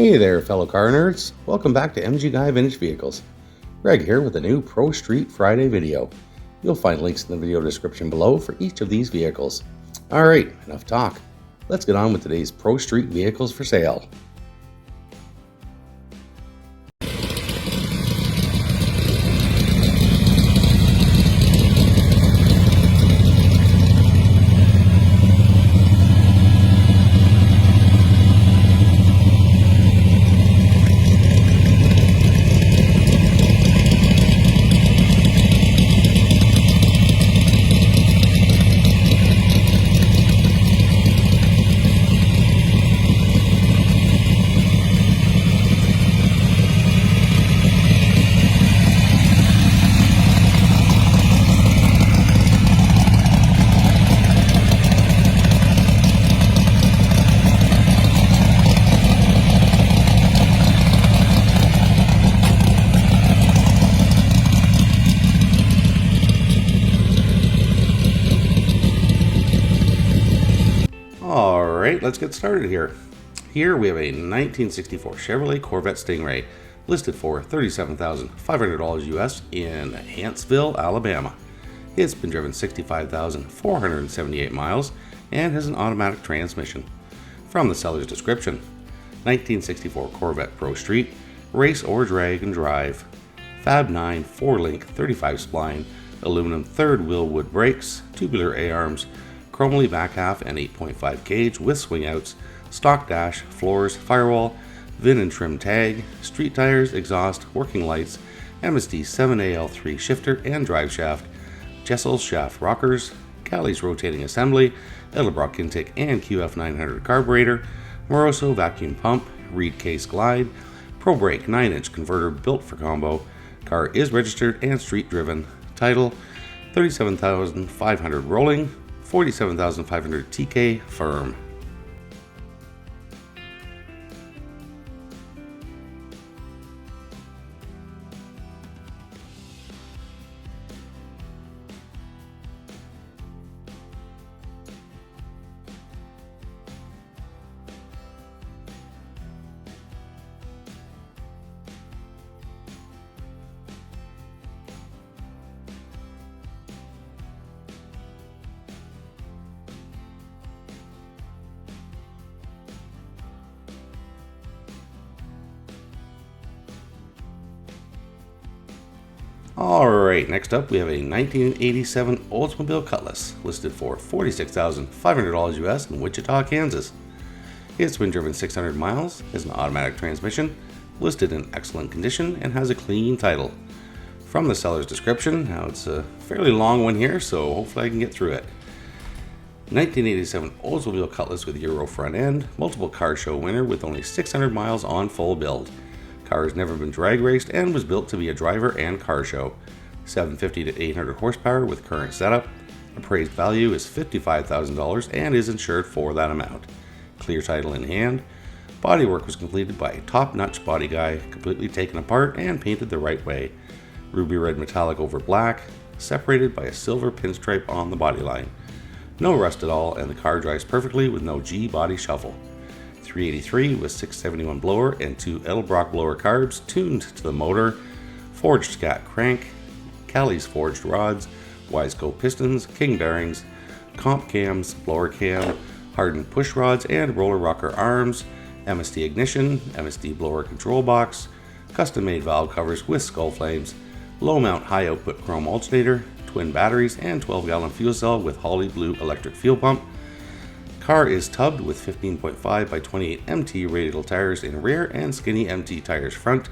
Hey there, fellow car nerds. Welcome back to MG Guy Vintage Vehicles. Greg here with a new Pro Street Friday video. You'll find links in the video description below for each of these vehicles. Alright, enough talk. Let's get on with today's Pro Street vehicles for sale. Alright, let's get started here. Here we have a 1964 Chevrolet Corvette Stingray, listed for $37,500 US in Huntsville, Alabama. It's been driven 65,478 miles and has an automatic transmission. From the seller's description: 1964 Corvette Pro Street, race or drag and drive. Fab 9 4-link 35 spline, aluminum third wheel wood brakes, tubular A-arms, chromoly back half and 8.5 gauge with swing outs, stock dash, floors, firewall, VIN and trim tag, street tires, exhaust, working lights, MSD 7AL3 shifter and drive shaft, Jessel's shaft rockers, Callie's rotating assembly, Edelbrock intake and QF900 carburetor, Moroso vacuum pump, Reed case glide, Pro Brake 9-inch converter built for combo. Car is registered and street driven. Title: 37,500 rolling, 47,500 TK firm. Alright, next up we have a 1987 Oldsmobile Cutless, listed for $46,500 US in Wichita, Kansas. It's been driven 600 miles, has an automatic transmission, listed in excellent condition, and has a clean title. From the seller's description, now it's a fairly long one here, so hopefully I can get through it. 1987 Oldsmobile Cutless with Euro front end, multiple car show winner with only 600 miles on full build. Car has never been drag raced and was built to be a driver and car show. 750 to 800 horsepower with current setup. Appraised value is $55,000 and is insured for that amount. Clear title in hand. Bodywork was completed by a top-notch body guy, completely taken apart and painted the right way. Ruby red metallic over black, separated by a silver pinstripe on the body line. No rust at all, and the car drives perfectly with no G-body shuffle. 383 with 671 blower and 2 Edelbrock blower carbs tuned to the motor, forged scat crank, Callie's forged rods, Wiseco pistons, King bearings, comp cams, blower cam, hardened push rods and roller rocker arms, MSD ignition, MSD blower control box, custom made valve covers with skull flames, low mount high output chrome alternator, twin batteries and 12-gallon fuel cell with Holly Blue electric fuel pump. Car is tubbed with 15.5 by 28 MT radial tires in rear and skinny MT tires front,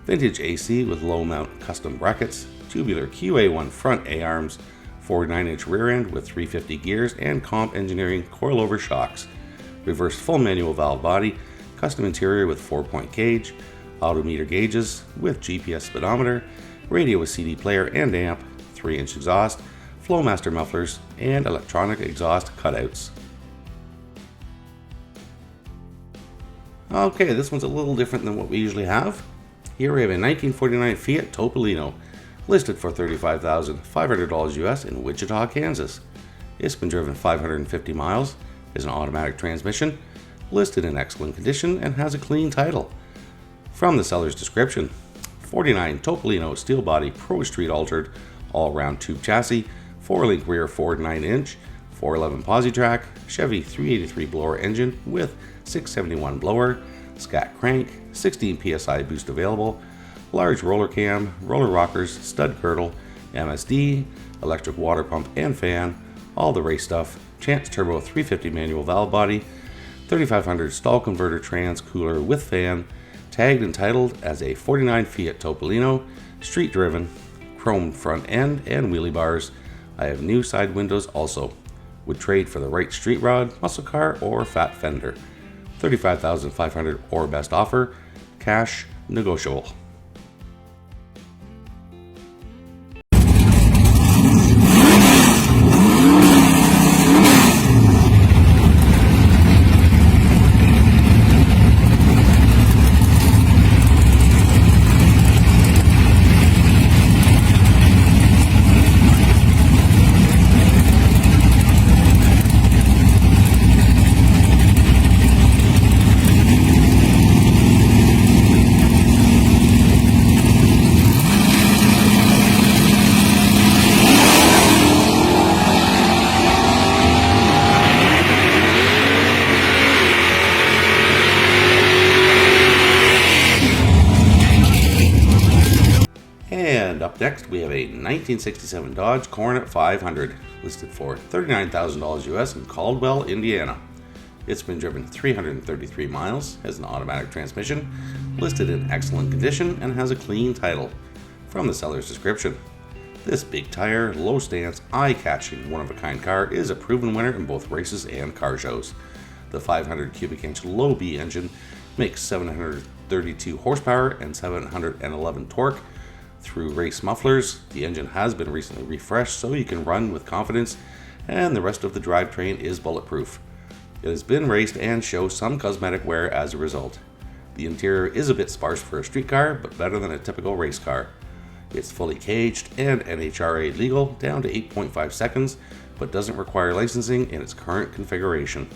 vintage AC with low mount custom brackets, tubular QA1 front A-arms, 4 9-inch rear end with 350 gears and comp engineering coilover shocks, reversed full manual valve body, custom interior with 4-point gauge, odometer gauges with GPS speedometer, radio with CD player and amp, 3-inch exhaust, Flowmaster mufflers, and electronic exhaust cutouts. Okay, this one's a little different than what we usually have. Here we have a 1949 Fiat Topolino, listed for $35,500 US in Wichita, Kansas. It's been driven 550 miles, is an automatic transmission, listed in excellent condition and has a clean title. From the seller's description, 49 Topolino steel body Pro Street altered, all-round tube chassis, 4-link rear forward 9-inch, 411 posi track, Chevy 383 blower engine with 671 blower, scat crank, 16 psi boost available, large roller cam, roller rockers, stud girdle, MSD, electric water pump and fan, all the race stuff, Chance Turbo 350 manual valve body, 3500 stall converter trans cooler with fan, tagged and titled as a 49 Fiat Topolino, street driven, chrome front end and wheelie bars. I have new side windows also. Would trade for the right street rod, muscle car, or fat fender. $35,500 or best offer, cash negotiable. And up next, we have a 1967 Dodge Coronet 500, listed for $39,000 US in Caldwell, Indiana. It's been driven 333 miles, has an automatic transmission, listed in excellent condition, and has a clean title. From the seller's description, this big tire, low stance, eye-catching, one-of-a-kind car is a proven winner in both races and car shows. The 500 cubic inch low B engine makes 732 horsepower and 711 torque. Through race mufflers, the engine has been recently refreshed so you can run with confidence, and the rest of the drivetrain is bulletproof. It has been raced and shows some cosmetic wear as a result. The interior is a bit sparse for a street car, but better than a typical race car. It's fully caged and NHRA legal down to 8.5 seconds, but doesn't require licensing in its current configuration.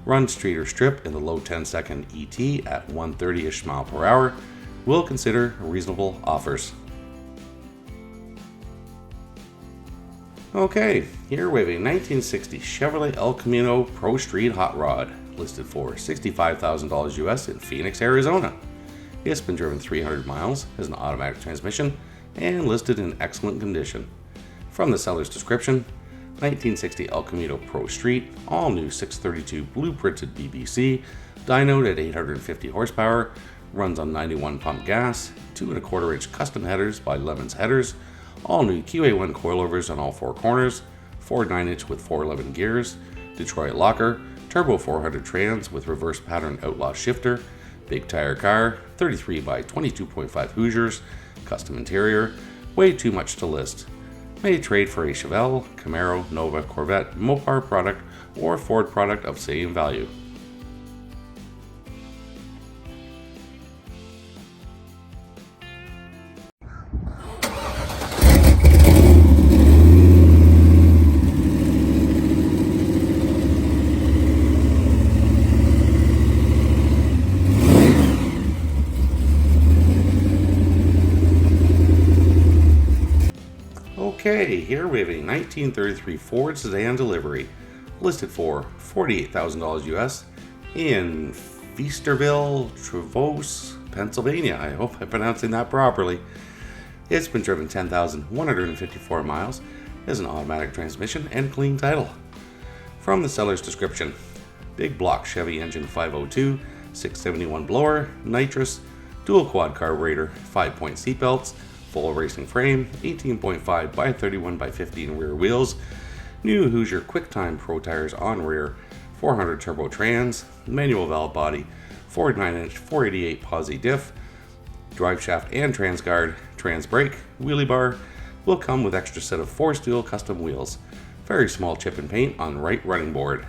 Run street or strip in the low 10-second ET at 130-ish mile per hour. Will consider reasonable offers. Okay, here we have a 1960 Chevrolet El Camino Pro Street Hot Rod, listed for $65,000 US in Phoenix, Arizona. It's been driven 300 miles, has an automatic transmission, and listed in excellent condition. From the seller's description, 1960 El Camino Pro Street, all new 632 blueprinted BBC, dynoed at 850 horsepower, runs on 91 pump gas, 2¼ inch custom headers by Lemons Headers, all new QA1 coilovers on all four corners, Ford 9-inch with 411 gears, Detroit locker, turbo 400 trans with reverse pattern outlaw shifter, big tire car, 33 by 22.5 Hoosiers, custom interior, way too much to list. May trade for a Chevelle, Camaro, Nova, Corvette, Mopar product, or Ford product of same value. Okay, here we have a 1933 Ford sedan delivery, listed for $48,000 US in Feasterville, Trevose, Pennsylvania. I hope I'm pronouncing that properly. It's been driven 10,154 miles, has an automatic transmission and clean title. From the seller's description, big block Chevy engine 502, 671 blower, nitrous, dual quad carburetor, 5-point seatbelts, full racing frame, 18.5 by 31 by 15 rear wheels, new Hoosier QuickTime Pro tires on rear, 400 turbo trans, manual valve body, Ford 9-inch 488 posi diff, drive shaft and trans guard, trans brake, wheelie bar, will come with extra set of 4-steel custom wheels, very small chip and paint on right running board.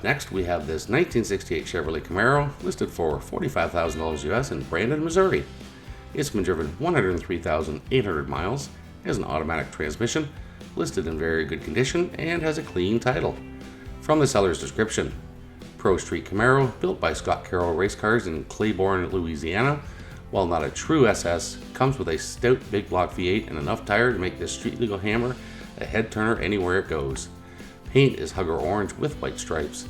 Next, we have this 1968 Chevrolet Camaro, listed for $45,000 US in Brandon, Missouri. It's been driven 103,800 miles, has an automatic transmission, listed in very good condition, and has a clean title. From the seller's description: Pro Street Camaro, built by Scott Carroll Race Cars in Claiborne, Louisiana. While not a true SS, comes with a stout big block V8 and enough tire to make this street legal hammer a head turner anywhere it goes. Paint is Hugger orange with white stripes.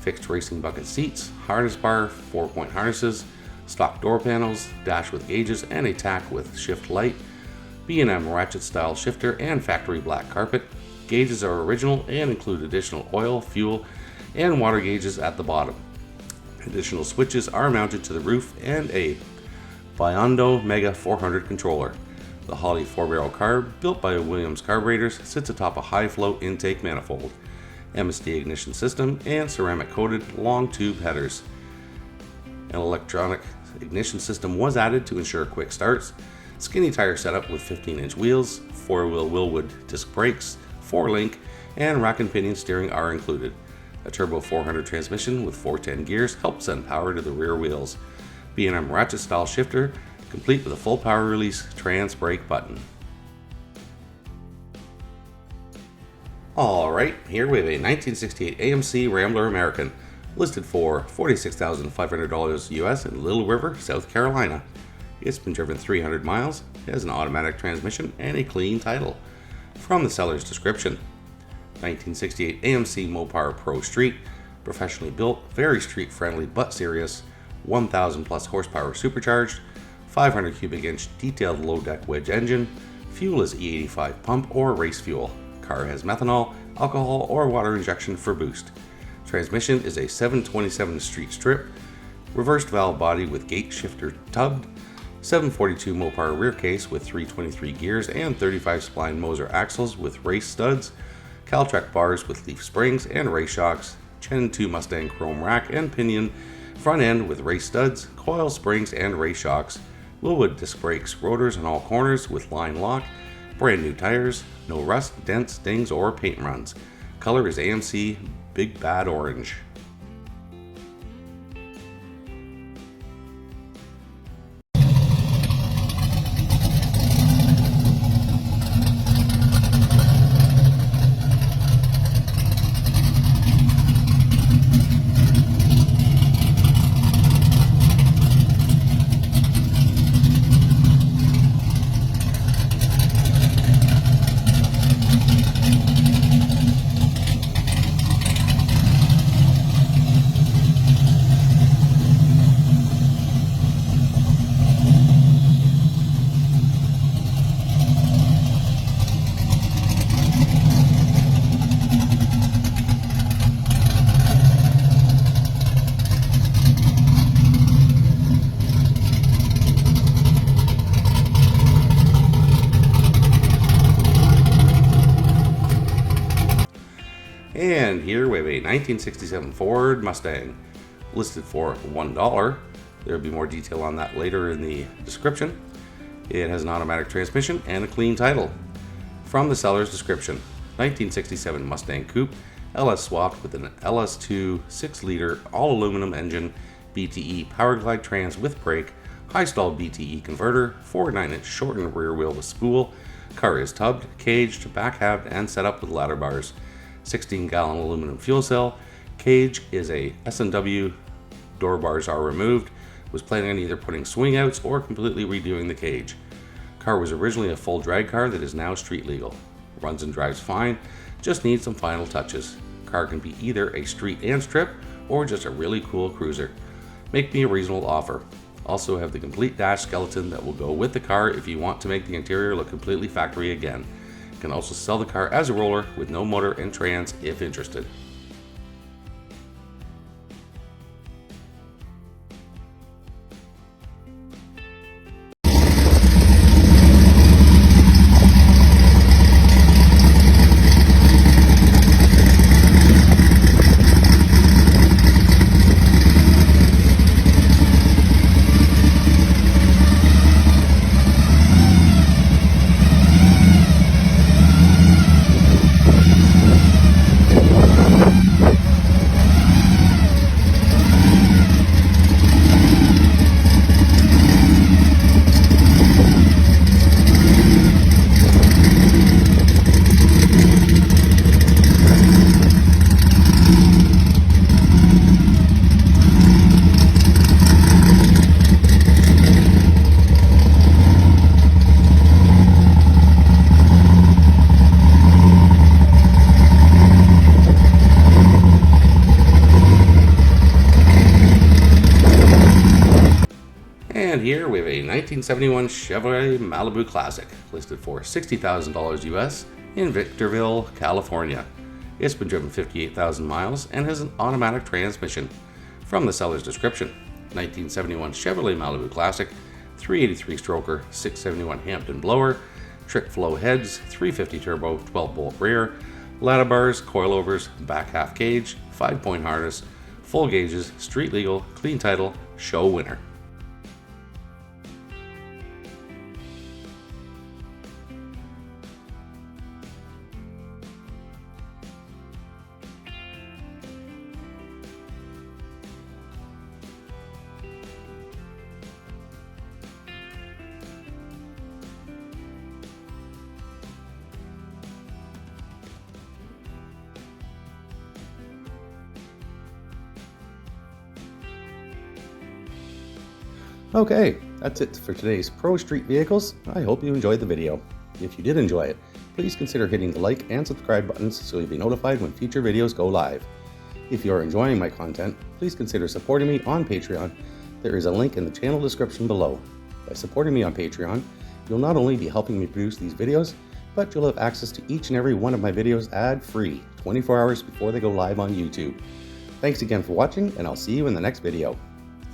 Fixed racing bucket seats, harness bar, 4-point harnesses, stock door panels, dash with gauges, and a tack with shift light. B&M ratchet style shifter and factory black carpet. Gauges are original and include additional oil, fuel, and water gauges at the bottom. Additional switches are mounted to the roof and a Biondo Mega 400 controller. The Holley 4-barrel carb, built by Williams Carburetors, sits atop a high-flow intake manifold, MSD ignition system, and ceramic-coated long tube headers. An electronic ignition system was added to ensure quick starts. Skinny tire setup with 15-inch wheels, 4-wheel Willwood disc brakes, 4-link, and rack and pinion steering are included. A turbo 400 transmission with 410 gears helps send power to the rear wheels. B&M ratchet style shifter, complete with a full power release trans brake button. Alright, here we have a 1968 AMC Rambler American, listed for $46,500 US in Little River, South Carolina. It's been driven 300 miles, has an automatic transmission, and a clean title. From the seller's description: 1968 AMC Mopar Pro Street, professionally built, very street friendly but serious, 1,000 plus horsepower supercharged, 500 cubic inch detailed low deck wedge engine. Fuel is E85 pump or race fuel. Car has methanol, alcohol, or water injection for boost. Transmission is a 727 street strip, reversed valve body with gate shifter tubbed, 742 Mopar rear case with 323 gears and 35 spline Moser axles with race studs, Caltrac bars with leaf springs and race shocks, Gen 2 Mustang chrome rack and pinion, front end with race studs, coil springs and race shocks, Willwood disc brakes, rotors in all corners with line lock, brand new tires, no rust, dents, dings, or paint runs. Color is AMC Big Bad Orange. And here we have a 1967 Ford Mustang, listed for $1. There will be more detail on that later in the description. It has an automatic transmission and a clean title. From the seller's description: 1967 Mustang Coupe, LS swapped with an LS2 6-liter all-aluminum engine, BTE Power Glide trans with brake, high-stall BTE converter, 4 9-inch shortened rear wheel with spool. Car is tubbed, caged, back halved, and set up with ladder bars. 16-gallon aluminum fuel cell. Cage is a S&W. Door bars are removed. Was planning on either putting swing outs or completely redoing the cage. Car was originally a full drag car that is now street legal. Runs and drives fine, just needs some final touches. Car can be either a street and strip or just a really cool cruiser. Make me a reasonable offer. Also have the complete dash skeleton that will go with the car if you want to make the interior look completely factory again. Can also sell the car as a roller with no motor and trans if interested. 1971 Chevrolet Malibu Classic, listed for $60,000 US in Victorville, California. It's been driven 58,000 miles and has an automatic transmission. From the seller's description, 1971 Chevrolet Malibu Classic, 383 stroker, 671 Hampton blower, trick flow heads, 350 turbo, 12-bolt rear, ladder bars, coilovers, back half cage, 5-point harness, full gauges, street legal, clean title, show winner. Okay, that's it for today's Pro Street Vehicles. I hope you enjoyed the video. If you did enjoy it, please consider hitting the like and subscribe buttons so you'll be notified when future videos go live. If you are enjoying my content, please consider supporting me on Patreon. There is a link in the channel description below. By supporting me on Patreon, you'll not only be helping me produce these videos, but you'll have access to each and every one of my videos ad-free, 24 hours before they go live on YouTube. Thanks again for watching, and I'll see you in the next video.